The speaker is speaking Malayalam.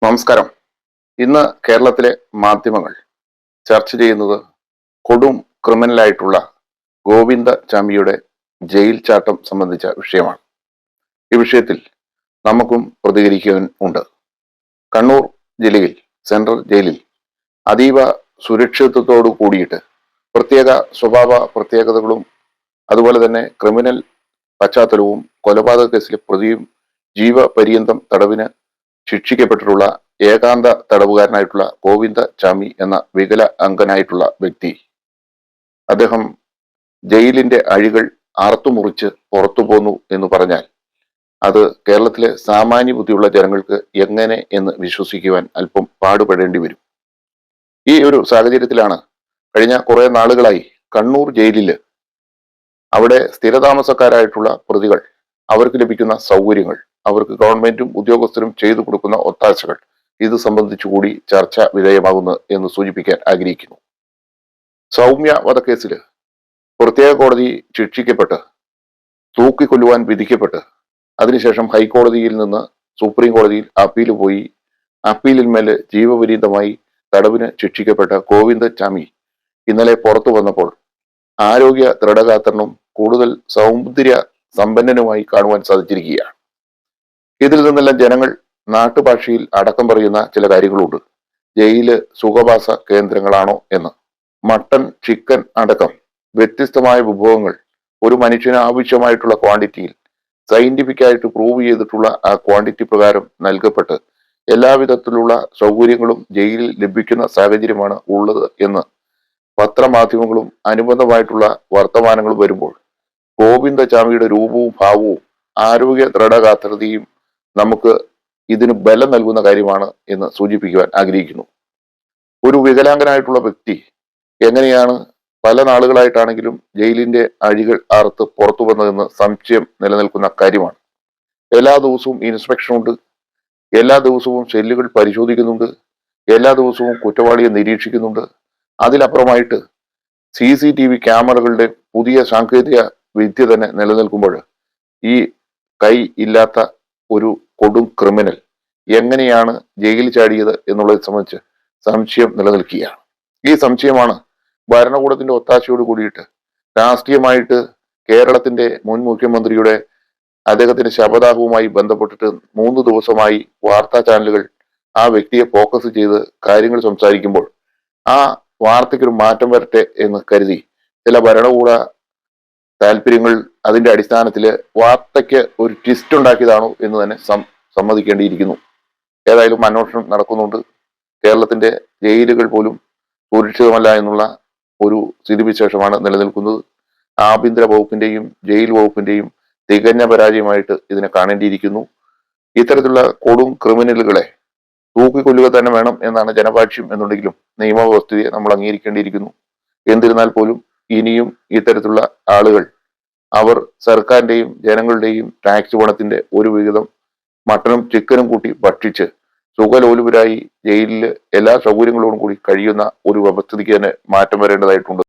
നമസ്കാരം. ഇന്ന് കേരളത്തിലെ മാധ്യമങ്ങൾ ചർച്ച ചെയ്യുന്നത് കൊടും ക്രിമിനലായിട്ടുള്ള ഗോവിന്ദചാമിയുടെ ജയിൽ ചാട്ടം സംബന്ധിച്ച വിഷയമാണ്. ഈ വിഷയത്തിൽ നമുക്കും പ്രതികരിക്കാൻ ഉണ്ട്. കണ്ണൂർ ജില്ലയിൽ സെൻട്രൽ ജയിലിൽ അതീവ സുരക്ഷിതത്വത്തോടു കൂടിയിട്ട് പ്രത്യേക സ്വഭാവ പ്രത്യേകതകളും അതുപോലെ തന്നെ ക്രിമിനൽ പശ്ചാത്തലവും കൊലപാതക കേസിലെ പ്രതിയും ജീവപര്യന്തം തടവിന് ശിക്ഷിക്കപ്പെട്ടിട്ടുള്ള ഏകാന്ത തടവുകാരനായിട്ടുള്ള ഗോവിന്ദചാമി എന്ന വികല അംഗനായിട്ടുള്ള വ്യക്തി, അദ്ദേഹം ജയിലിന്റെ അഴികൾ അറുത്തുമുറിച്ച് പുറത്തു പോന്നു എന്ന് പറഞ്ഞാൽ അത് കേരളത്തിലെ സാമാന്യ ബുദ്ധിയുള്ള ജനങ്ങൾക്ക് എങ്ങനെ എന്ന് വിശ്വസിക്കുവാൻ അല്പം പാടുപെടേണ്ടി വരും. ഈ ഒരു സാഹചര്യത്തിലാണ് കഴിഞ്ഞ കുറെ നാളുകളായി കണ്ണൂർ ജയിലില് അവിടെ സ്ഥിരതാമസക്കാരായിട്ടുള്ള പ്രതികൾ അവർക്ക് ലഭിക്കുന്ന സൗകര്യങ്ങൾ, അവർക്ക് ഗവൺമെന്റും ഉദ്യോഗസ്ഥരും ചെയ്തു കൊടുക്കുന്ന ഒത്താശകൾ ഇത് സംബന്ധിച്ചുകൂടി ചർച്ച വിധേയമാകുന്നു എന്ന് സൂചിപ്പിക്കാൻ ആഗ്രഹിക്കുന്നു. സൗമ്യ വധക്കേസില് പ്രത്യേക കോടതി ശിക്ഷിക്കപ്പെട്ട് തൂക്കിക്കൊല്ലുവാൻ വിധിക്കപ്പെട്ട് അതിനുശേഷം ഹൈക്കോടതിയിൽ നിന്ന് സുപ്രീം കോടതിയിൽ അപ്പീൽ പോയി അപ്പീലിന്മേൽ ജീവപര്യന്തമായി തടവിന് ശിക്ഷിക്കപ്പെട്ട ഗോവിന്ദചാമി ഇന്നലെ പുറത്തു വന്നപ്പോൾ ആരോഗ്യ ദൃഢഗാത്രനും കൂടുതൽ സൗന്ദര്യ സമ്പന്നനുമായി കാണുവാൻ സാധിച്ചിരിക്കുകയാണ്. ഇതിൽ നിന്നെല്ലാം ജനങ്ങൾ നാട്ടുഭാഷയിൽ അടക്കം പറയുന്ന ചില കാര്യങ്ങളുണ്ട്. ജയില് സുഖവാസ കേന്ദ്രങ്ങളാണോ എന്ന്. മട്ടൺ, ചിക്കൻ അടക്കം വ്യത്യസ്തമായ വിഭവങ്ങൾ ഒരു മനുഷ്യന് ആവശ്യമായിട്ടുള്ള ക്വാണ്ടിറ്റിയിൽ സയന്റിഫിക് ആയിട്ട് പ്രൂവ് ചെയ്തിട്ടുള്ള ആ ക്വാണ്ടിറ്റി പ്രകാരം നൽകപ്പെട്ട് എല്ലാവിധത്തിലുള്ള സൗകര്യങ്ങളും ജയിലിൽ ലഭിക്കുന്ന സാഹചര്യമാണ് ഉള്ളത് എന്ന് പത്രമാധ്യമങ്ങളും അനുബന്ധമായിട്ടുള്ള വർത്തമാനങ്ങളും വരുമ്പോൾ ഗോവിന്ദചാമിയുടെ രൂപവും ഭാവവും ആരോഗ്യ ദൃഢഗാത്രതയും നമുക്ക് ഇതിന് ബലം നൽകുന്ന കാര്യമാണ് എന്ന് സൂചിപ്പിക്കുവാൻ ആഗ്രഹിക്കുന്നു. ഒരു വികലാംഗനായിട്ടുള്ള വ്യക്തി എങ്ങനെയാണ് പല നാളുകളായിട്ടാണെങ്കിലും ജയിലിന്റെ അഴികൾ അറുത്ത് പുറത്തു വന്നതെന്ന് സംശയം നിലനിൽക്കുന്ന കാര്യമാണ്. എല്ലാ ദിവസവും ഇൻസ്പെക്ഷൻ ഉണ്ട്, എല്ലാ ദിവസവും സെല്ലുകൾ പരിശോധിക്കുന്നുണ്ട്, എല്ലാ ദിവസവും കുറ്റവാളിയെ നിരീക്ഷിക്കുന്നുണ്ട്. അതിലപ്പുറമായിട്ട് CCTV ക്യാമറകളുടെ പുതിയ സാങ്കേതിക വിദ്യ തന്നെ നിലനിൽക്കുമ്പോൾ ഈ കൈ ഇല്ലാത്ത ഒരു കൊടും ക്രിമിനൽ എങ്ങനെയാണ് ജയിലിൽ ചാടിയത് എന്നുള്ളതെ സംബന്ധിച്ച് സംശയം നിലനിൽക്കുകയാണ്. ഈ സംശയമാണ് ഭരണകൂടത്തിന്റെ ഒത്താശയോട് കൂടിയിട്ട് രാഷ്ട്രീയമായിട്ട് കേരളത്തിന്റെ മുൻ മുഖ്യമന്ത്രിയുടെ അദ്ദേഹത്തിന്റെ ശപഥാപവുമായി ബന്ധപ്പെട്ടിട്ട് 3 ദിവസമായി വാർത്താ ചാനലുകൾ ആ വ്യക്തിയെ ഫോക്കസ് ചെയ്ത് കാര്യങ്ങൾ സംസാരിക്കുമ്പോൾ ആ വാർത്തയ്ക്കൊരു മാറ്റം വരട്ടെ എന്ന് കരുതി ചില ഭരണകൂട താല്പര്യങ്ങൾ അതിന്റെ അടിസ്ഥാനത്തിൽ വാർത്തയ്ക്ക് ഒരു ട്വിസ്റ്റ് ഉണ്ടാക്കിയതാണോ എന്ന് തന്നെ സമ്മതിക്കേണ്ടിയിരിക്കുന്നു. ഏതായാലും അന്വേഷണം നടക്കുന്നുണ്ട്. കേരളത്തിന്റെ ജയിലുകൾ പോലും സുരക്ഷിതമല്ല എന്നുള്ള ഒരു സ്ഥിതിവിശേഷമാണ് നിലനിൽക്കുന്നത്. ആഭ്യന്തര വകുപ്പിന്റെയും ജയിൽ വകുപ്പിന്റെയും തികഞ്ഞ പരാജയമായിട്ട് ഇതിനെ കാണേണ്ടിയിരിക്കുന്നു. ഇത്തരത്തിലുള്ള കൊടും ക്രിമിനലുകളെ തൂക്കിക്കൊല്ലുക തന്നെ വേണം എന്നാണ് ജനഭാഷ്യം എന്നുണ്ടെങ്കിലും നിയമവ്യവസ്ഥയെ നമ്മൾ അംഗീകരിക്കേണ്ടിയിരിക്കുന്നു. എന്നിരുന്നാൽ പോലും ഇനിയും ഇത്തരത്തിലുള്ള ആളുകൾ അവർ സർക്കാരിന്റെയും ജനങ്ങളുടെയും ടാക്സ് പണത്തിന്റെ ഒരു വിഹിതം മട്ടനും ചിക്കനും കൂട്ടി ഭക്ഷിച്ച് സുഖലോലുപരായി ജയിലിൽ എല്ലാ സൗകര്യങ്ങളോടും കൂടി കഴിയുന്ന ഒരു വ്യവസ്ഥിതിക്ക് തന്നെ മാറ്റം വരേണ്ടതായിട്ടുണ്ട്.